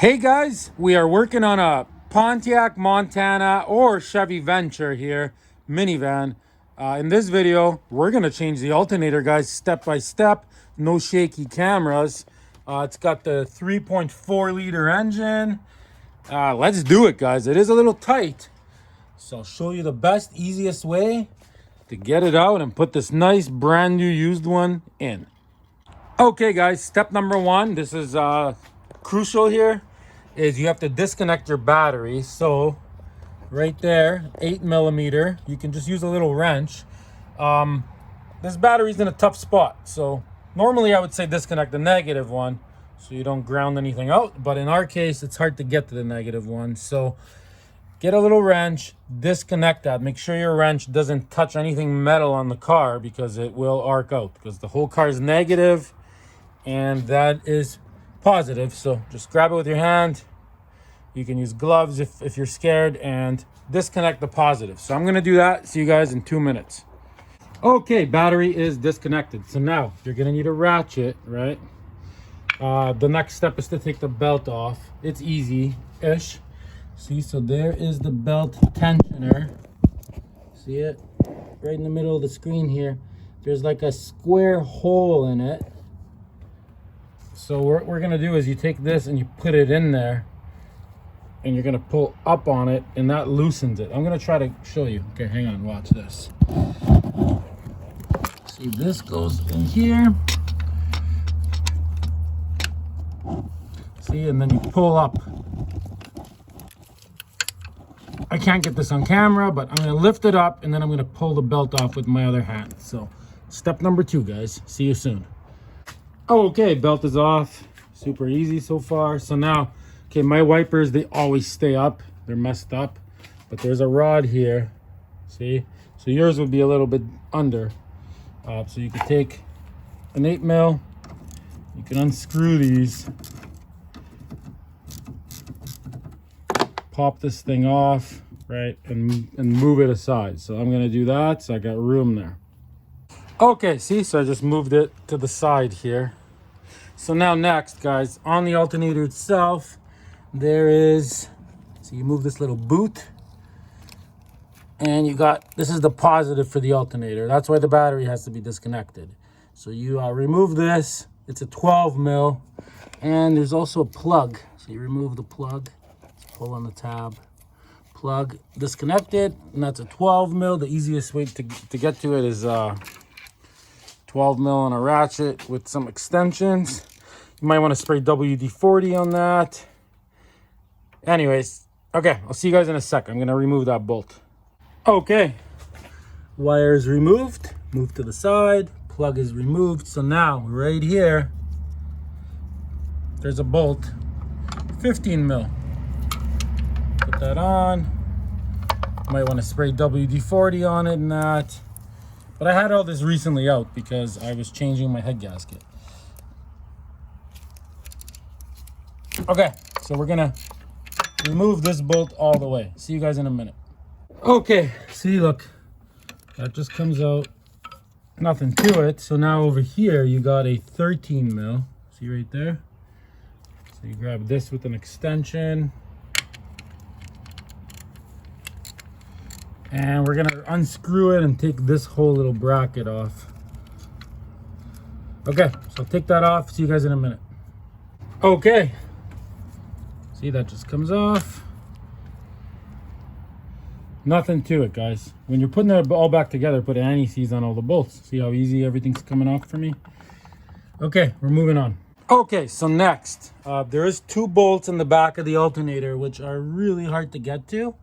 Hey guys, we are working on a Pontiac Montana or Chevy Venture here, minivan. In this video, we're gonna change the alternator, guys, step by step, no shaky cameras. It's got the 3.4 liter engine. Let's do it, guys. It is a little tight, so I'll show you the best, easiest way to get it out and put this nice brand new used one in. Okay guys, step number one, this is crucial here, is you have to disconnect your battery. So right there, 8mm, you can just use a little wrench. This battery's in a tough spot, so normally I would say disconnect the negative one so you don't ground anything out, but in our case it's hard to get to the negative one. So get a little wrench, disconnect that. Make sure your wrench doesn't touch anything metal on the car because it will arc out, because the whole car is negative and that is positive. So just grab it with your hand. You can use gloves if you're scared, and disconnect the positive. So I'm gonna do that. See you guys in 2 minutes. Okay, battery is disconnected. So now you're gonna need a ratchet, right? The next step is to take the belt off. It's easy-ish. See, so there is the belt tensioner. See it? Right in the middle of the screen here. There's like a square hole in it. So what we're gonna do is you take this and you put it in there, and you're gonna pull up on it, and that loosens it. I'm gonna try to show you. Okay, hang on, watch this. See, this goes in here. See, and then you pull up. I can't get this on camera, but I'm gonna lift it up, and then I'm gonna pull the belt off with my other hand. So step number 2, guys. See you soon. Okay, belt is off. Super easy so far. So now, okay, my wipers, they always stay up. They're messed up, but there's a rod here. See? So yours would be a little bit under. So you could take an 8mm. You can unscrew these. Pop this thing off, right? And move it aside. So I'm gonna do that, so I got room there. Okay, see, so I just moved it to the side here. So now next, guys, on the alternator itself, there is, so you move this little boot, and you got, this is the positive for the alternator. That's why the battery has to be disconnected. So you remove this, it's a 12mm, and there's also a plug. So you remove the plug, pull on the tab, plug, disconnect it, and that's a 12mm. The easiest way to get to it is 12mm on a ratchet with some extensions. You might want to spray WD-40 on that. Anyways, okay, I'll see you guys in a sec. I'm gonna remove that bolt. Okay, wire is removed, move to the side, plug is removed. So now, right here, there's a bolt, 15mm. Put that on. Might want to spray WD-40 on it and that. But I had all this recently out because I was changing my head gasket. Okay, so we're gonna remove this bolt all the way. See you guys in a minute. Okay, see, look, that just comes out, nothing to it. So now over here, you got a 13mm. See right there? So you grab this with an extension. And we're gonna unscrew it and take this whole little bracket off. Okay, so take that off. See you guys in a minute. Okay. See, that just comes off. Nothing to it, guys. When you're putting it all back together, put anti-seize on all the bolts. See how easy everything's coming off for me? Okay, we're moving on. Okay, so next, there is 2 bolts in the back of the alternator, which are really hard to get to.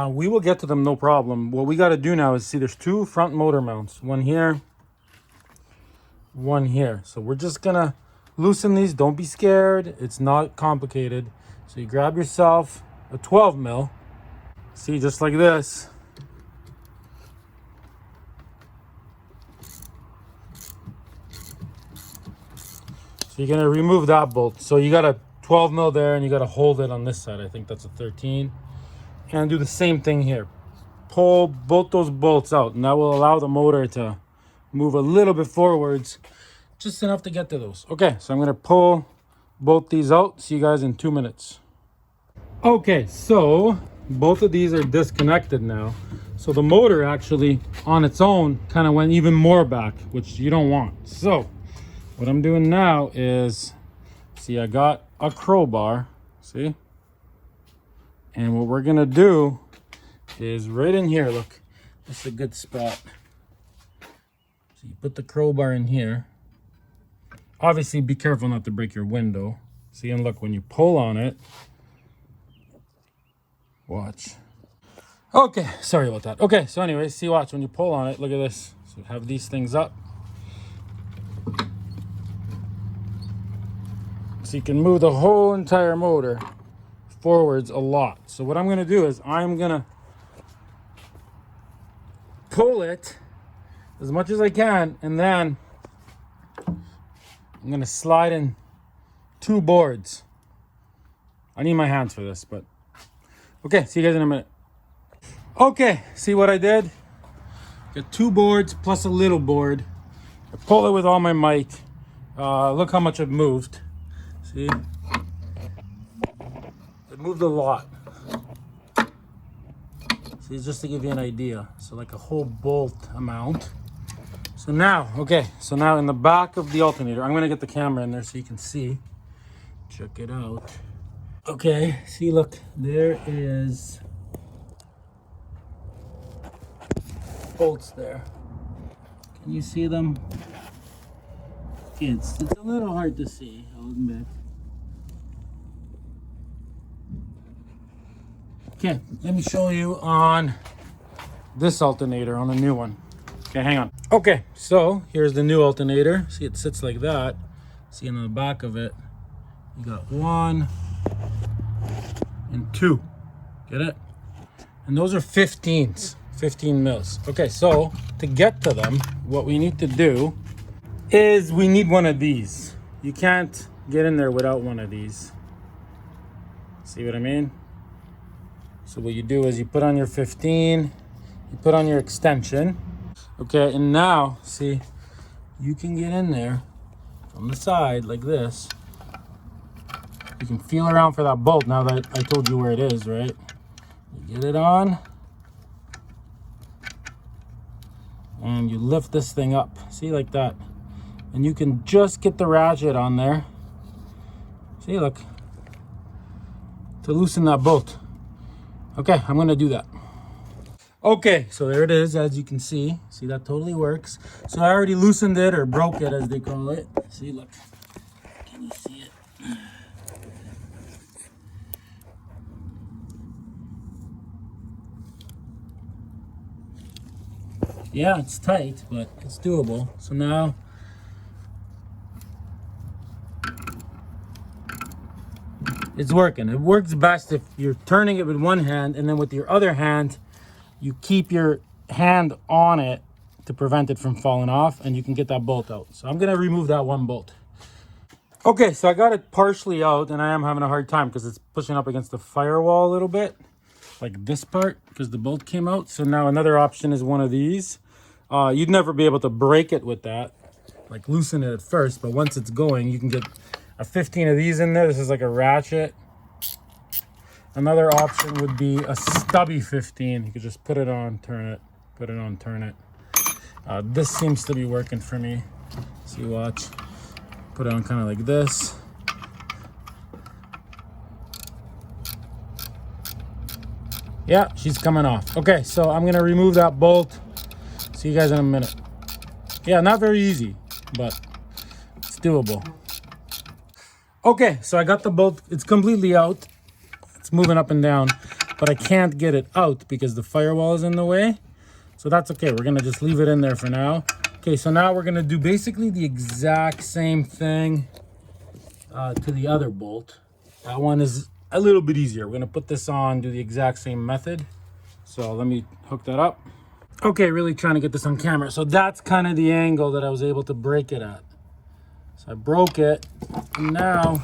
We will get to them, no problem. What we got to do now is, see, there's 2 front motor mounts. One here, one here. So we're just going to loosen these. Don't be scared. It's not complicated. So you grab yourself a 12mm. See, just like this. So you're going to remove that bolt. So you got a 12mm there, and you got to hold it on this side. I think that's a 13. And do the same thing here. Pull both those bolts out, and that will allow the motor to move a little bit forwards, just enough to get to those. Okay, so I'm gonna pull both these out. See you guys in 2 minutes. Okay, so both of these are disconnected now. So the motor actually on its own kind of went even more back, which you don't want. So what I'm doing now is, see, I got a crowbar, see? And what we're gonna do is right in here, look, this is a good spot. So you put the crowbar in here. Obviously be careful not to break your window. See, and look, when you pull on it, watch. Okay, sorry about that. Okay, so anyways, see, watch, when you pull on it, look at this. So have these things up. So you can move the whole entire motor forwards a lot. So what I'm gonna do is I'm gonna pull it as much as I can, and then I'm gonna slide in 2 boards. I need my hands for this, but okay, see you guys in a minute. Okay, see what I did? Got 2 boards plus a little board. I pull it with all my might. Look how much I've moved. See? It moved a lot. See, just to give you an idea. So like a whole bolt amount. So now, okay, so now in the back of the alternator, I'm gonna get the camera in there so you can see. Check it out. Okay, see, look, there is bolts there. Can you see them? It's a little hard to see, I'll admit. Okay, let me show you on this alternator, on the new one. Okay, hang on. Okay, so here's the new alternator. See, it sits like that. See, on the back of it, you got 1 and 2. Get it? And those are 15s, 15 mils. Okay, so to get to them, what we need to do is we need one of these. You can't get in there without one of these. See what I mean? So what you do is you put on your 15, you put on your extension. Okay, and now, see, you can get in there from the side like this. You can feel around for that bolt now that I told you where it is, right? You get it on. And you lift this thing up, see, like that. And you can just get the ratchet on there. See, look, to loosen that bolt. Okay, I'm gonna do that. Okay, so there it is, as you can see. See, that totally works. So I already loosened it, or broke it as they call it. See, look, can you see it? Yeah, it's tight, but it's doable. So now, it's working. It works best if you're turning it with one hand, and then with your other hand, you keep your hand on it to prevent it from falling off, and you can get that bolt out. So I'm gonna remove that one bolt. Okay, so I got it partially out, and I am having a hard time because it's pushing up against the firewall a little bit, like this part, because the bolt came out. So now another option is one of these. You'd never be able to break it with that, like loosen it at first, but once it's going, you can get a 15 of these in there. This is like a ratchet. Another option would be a stubby 15. You could just put it on, turn it, put it on, turn it. This seems to be working for me. See, watch. Put it on kind of like this. Yeah, she's coming off. Okay, so I'm gonna remove that bolt. See you guys in a minute. Yeah, not very easy, but it's doable. Okay, so I got the bolt. It's completely out. It's moving up and down, but I can't get it out because the firewall is in the way. So that's okay. We're gonna just leave it in there for now. Okay, so now we're gonna do basically the exact same thing to the other bolt. That one is a little bit easier. We're gonna put this on, do the exact same method. So let me hook that up. Okay, really trying to get this on camera. So that's kind of the angle that I was able to break it at. So I broke it, and now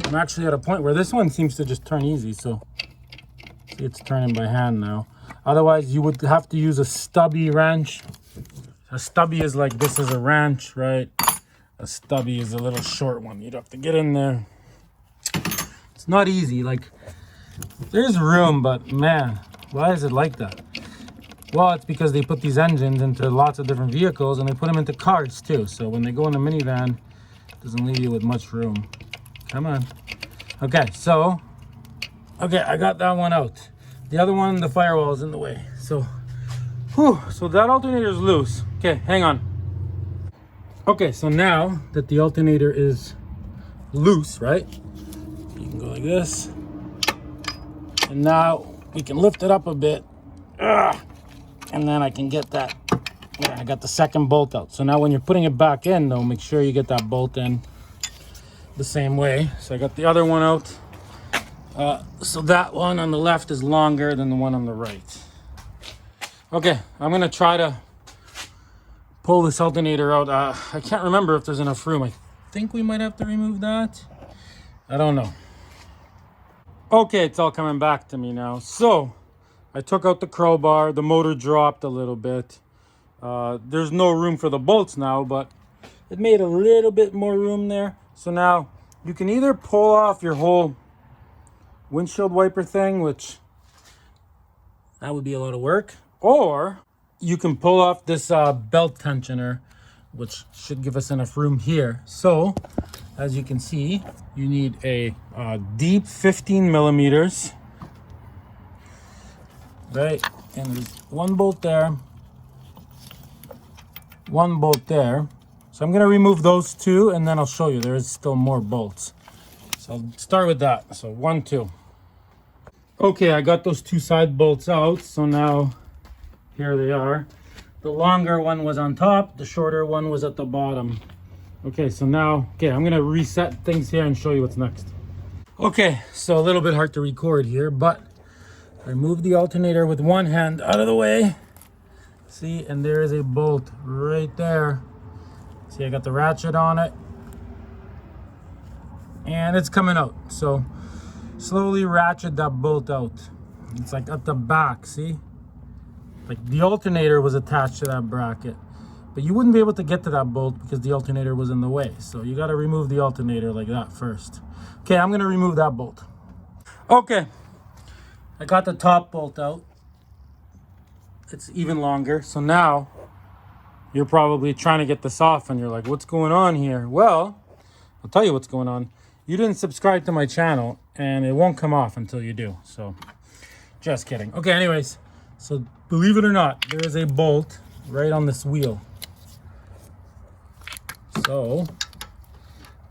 I'm actually at a point where this one seems to just turn easy. So see, it's turning by hand now. Otherwise, you would have to use a stubby wrench. A stubby is like, this is a wrench, right? A stubby is a little short one. You'd have to get in there. It's not easy. Like, there's room, but man, why is it like that? Well, it's because they put these engines into lots of different vehicles and they put them into cars too. So when they go in a minivan, it doesn't leave you with much room. Come on. Okay, so, I got that one out. The other one, the firewall is in the way. So, so that alternator is loose. Okay, hang on. Okay, so now that the alternator is loose, right? You can go like this. And now we can lift it up a bit. And then I can get that. Yeah, I got the second bolt out. So now when you're putting it back in, though, make sure you get that bolt in the same way. So I got the other one out. So that one on the left is longer than the one on the right. Okay, I'm gonna try to pull this alternator out. I can't remember if there's enough room. I think we might have to remove that. I don't know. Okay, it's all coming back to me now. So I took out the crowbar. The motor dropped a little bit. There's no room for the bolts now, but it made a little bit more room there. So now you can either pull off your whole windshield wiper thing, which that would be a lot of work, or you can pull off this belt tensioner, which should give us enough room here. So as you can see, you need a deep 15 millimeters, right? And there's one bolt there, one bolt there. So I'm gonna remove those two and then I'll show you there is still more bolts. So I'll start with that. So 1, 2. Okay, I got those two side bolts out. So now here they are. The longer one was on top, the shorter one was at the bottom. Okay, so now, I'm gonna reset things here and show you what's next. Okay, so a little bit hard to record here, but I moved the alternator with one hand out of the way. See, and there is a bolt right there. See, I got the ratchet on it. And it's coming out. So slowly ratchet that bolt out. It's like at the back, see? Like the alternator was attached to that bracket. But you wouldn't be able to get to that bolt because the alternator was in the way. So you gotta remove the alternator like that first. Okay, I'm gonna remove that bolt. Okay, I got the top bolt out. It's even longer. So now you're probably trying to get this off and you're like, what's going on here? Well, I'll tell you what's going on. You didn't subscribe to my channel and it won't come off until you do. So just kidding. Okay, anyways, so believe it or not, there is a bolt right on this wheel. So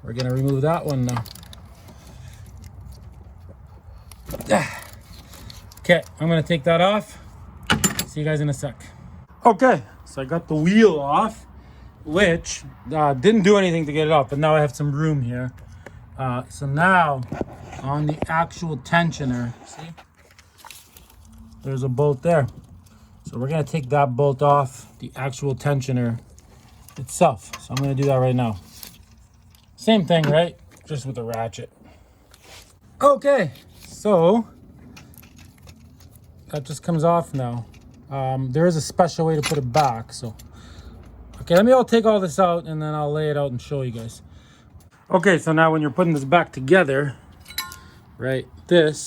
we're gonna remove that one now. Okay, I'm gonna take that off. See you guys in a sec. Okay, so I got the wheel off, which didn't do anything to get it off, but now I have some room here. So now on the actual tensioner, see, there's a bolt there. So we're gonna take that bolt off the actual tensioner itself. So I'm gonna do that right now. Same thing, right? Just with a ratchet. Okay, so that just comes off now. There is a special way to put it back. So, okay, I'll take all this out and then I'll lay it out and show you guys. Okay, so now when you're putting this back together, right, this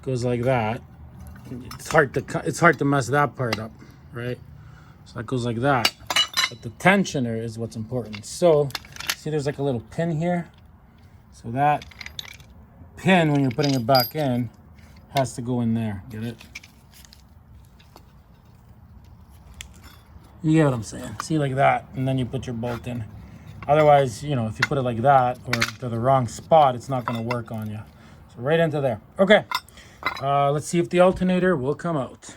goes like that. It's hard to mess that part up, right? So that goes like that. But the tensioner is what's important. So, see there's like a little pin here. So that pin, when you're putting it back in, has to go in there. Get it? You get what I'm saying? See, like that, and then you put your bolt in. Otherwise, you know, if you put it like that or to the wrong spot, it's not gonna work on you. So right into there. Okay, let's see if the alternator will come out.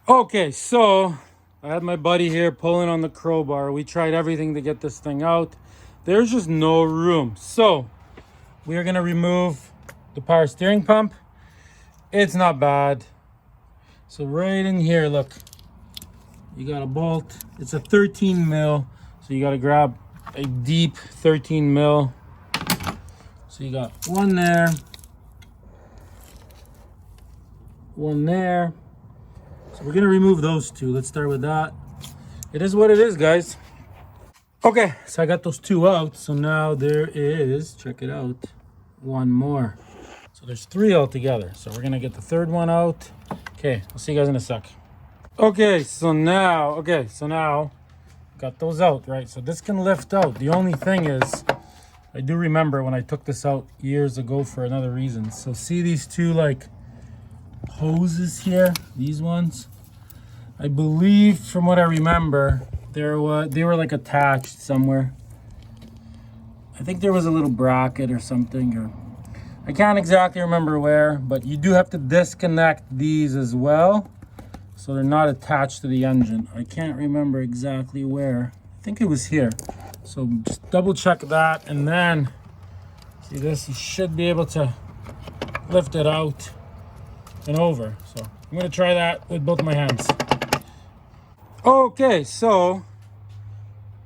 Okay, so I had my buddy here pulling on the crowbar. We tried everything to get this thing out. There's just no room. So we are gonna remove the power steering pump. It's not bad. So right in here, look, you got a bolt. It's a 13 mil. So you gotta grab a deep 13 mil. So you got one there, one there. So we're gonna remove those two. Let's start with that. It is what it is, guys. Okay, so I got those two out. So now there is, check it out, one more. So there's three altogether. So we're gonna get the third one out. Okay, I'll see you guys in a sec. Okay, so now got those out, right? So this can lift out. The only thing is, I do remember when I took this out years ago for another reason. So see these two like hoses here, these ones? I believe from what I remember, they were like attached somewhere. I think there was a little bracket or something, or I can't exactly remember where, but you do have to disconnect these as well, so they're not attached to the engine. I can't remember exactly where. I think it was here. So just double check that, and then see this, you should be able to lift it out and over. So I'm gonna try that with both my hands. Okay, so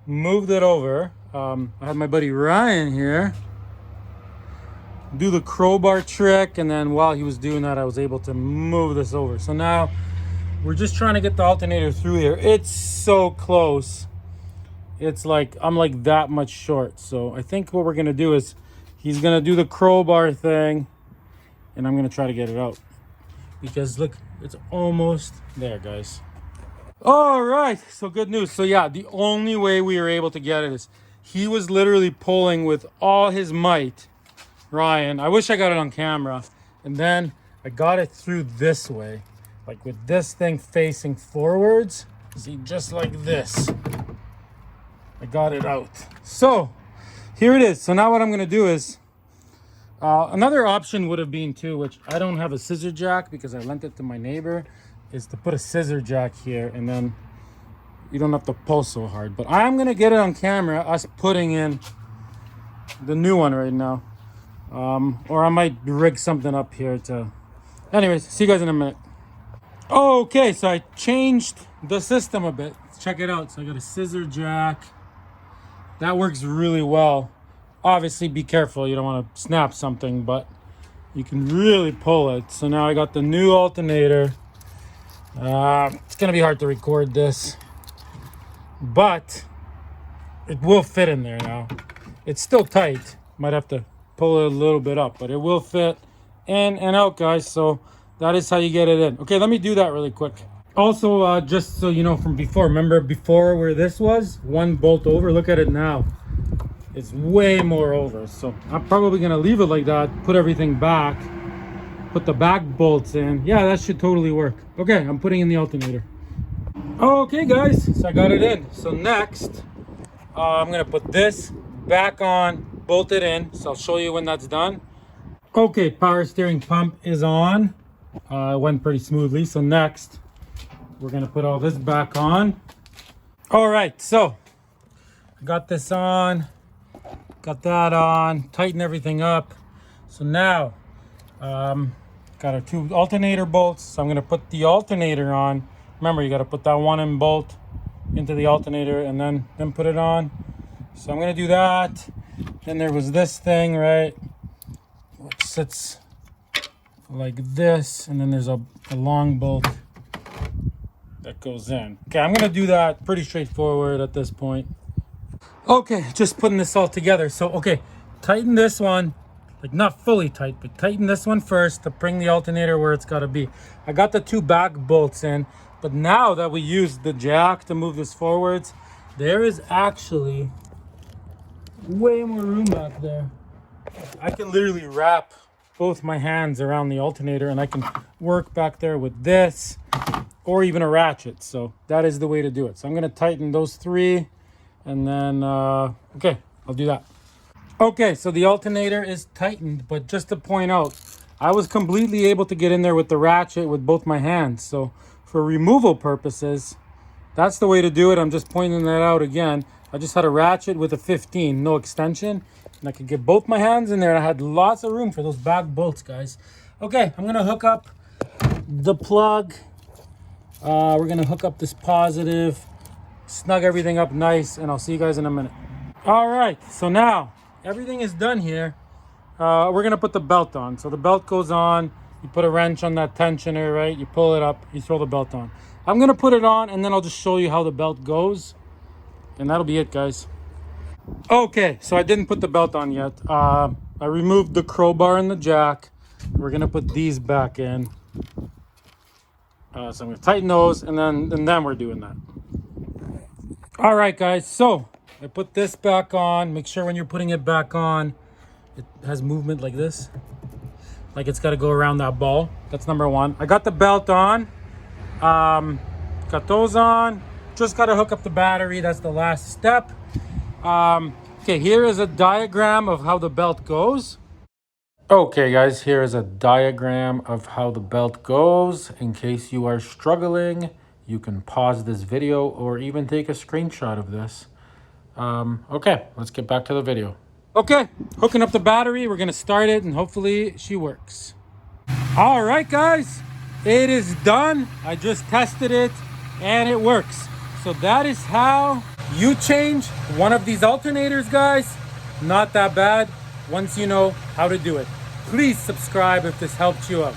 moved it over. I had my buddy Ryan here do the crowbar trick, and then while he was doing that, I was able to move this over. So now we're just trying to get the alternator through here. It's so close. It's like I'm like that much short. So I think what we're gonna do is he's gonna do the crowbar thing, and I'm gonna try to get it out, because look, it's almost there, guys. All right, so good news. So yeah, the only way we were able to get it is he was literally pulling with all his might, Ryan. I wish I got it on camera. And then I got it through this way, like with this thing facing forwards. See, just like this. I got it out. So here it is. So now what I'm gonna do is, another option would have been too, which I don't have a scissor jack because I lent it to my neighbor, is to put a scissor jack here, and then you don't have to pull so hard. But I'm gonna get it on camera, us putting in the new one right now. Or I might rig something up here to... Anyways, see you guys in a minute. Okay, so I changed the system a bit. Check it out. So I got a scissor jack. That works really well. Obviously, be careful. You don't want to snap something, but you can really pull it. So now I got the new alternator. It's gonna be hard to record this, but it will fit in there now. It's still tight. Might have to pull it a little bit up, but it will fit in and out, guys. So that is how you get it in. Okay, let me do that really quick. Also, just so you know from before, remember before where this was one bolt over? Look at it now. It's way more over. So I'm probably gonna leave it like that, put everything back, put the back bolts in. Yeah, that should totally work. Okay, I'm putting in the alternator. Okay, guys, so I got it in. So next, I'm gonna put this back on, bolt it in. So I'll show you when that's done. Okay, power steering pump is on. It went pretty smoothly. So next, we're gonna put all this back on. All right, so I got this on, got that on, tighten everything up. So now, got our two alternator bolts. So I'm gonna put the alternator on. Remember, you gotta put that one in bolt into the alternator and then put it on. So I'm gonna do that. Then there was this thing, right, which sits like this, and then there's a long bolt that goes in. Okay, I'm gonna do that pretty straightforward at this point. Okay, just putting this all together. So, okay, tighten this one, like not fully tight, but tighten this one first to bring the alternator where it's gotta be. I got the two back bolts in, but now that we use the jack to move this forwards, there is actually way more room back there. I can literally wrap both my hands around the alternator, and I can work back there with this or even a ratchet. So that is the way to do it. So I'm gonna tighten those three, and then, okay, I'll do that. Okay, so the alternator is tightened, but just to point out, I was completely able to get in there with the ratchet with both my hands. So for removal purposes, that's the way to do it. I'm just pointing that out again. I just had a ratchet with a 15, no extension, and I could get both my hands in there. I had lots of room for those back bolts, guys. Okay, I'm gonna hook up the plug. We're gonna hook up this positive, snug everything up nice, and I'll see you guys in a minute. All right, so now everything is done here. We're gonna put the belt on. So the belt goes on, you put a wrench on that tensioner, right? You pull it up, you throw the belt on. I'm gonna put it on, and then I'll just show you how the belt goes, and that'll be it, guys. Okay, so I didn't put the belt on yet. I removed the crowbar and the jack. We're gonna put these back in. So I'm gonna tighten those, and then we're doing that. All right, guys. So I put this back on. Make sure when you're putting it back on, it has movement like this, like it's got to go around that ball. That's number one. I got the belt on. Got those on. Just got to hook up the battery. That's the last step. Okay, here is a diagram of how the belt goes. Okay, guys, here is a diagram of how the belt goes. In case you are struggling, you can pause this video or even take a screenshot of this. Okay, let's get back to the video. Okay, hooking up the battery. We're gonna start it and hopefully she works. All right, guys, it is done. I just tested it and it works. So that is how you change one of these alternators, guys. Not that bad once you know how to do it. Please subscribe if this helped you out.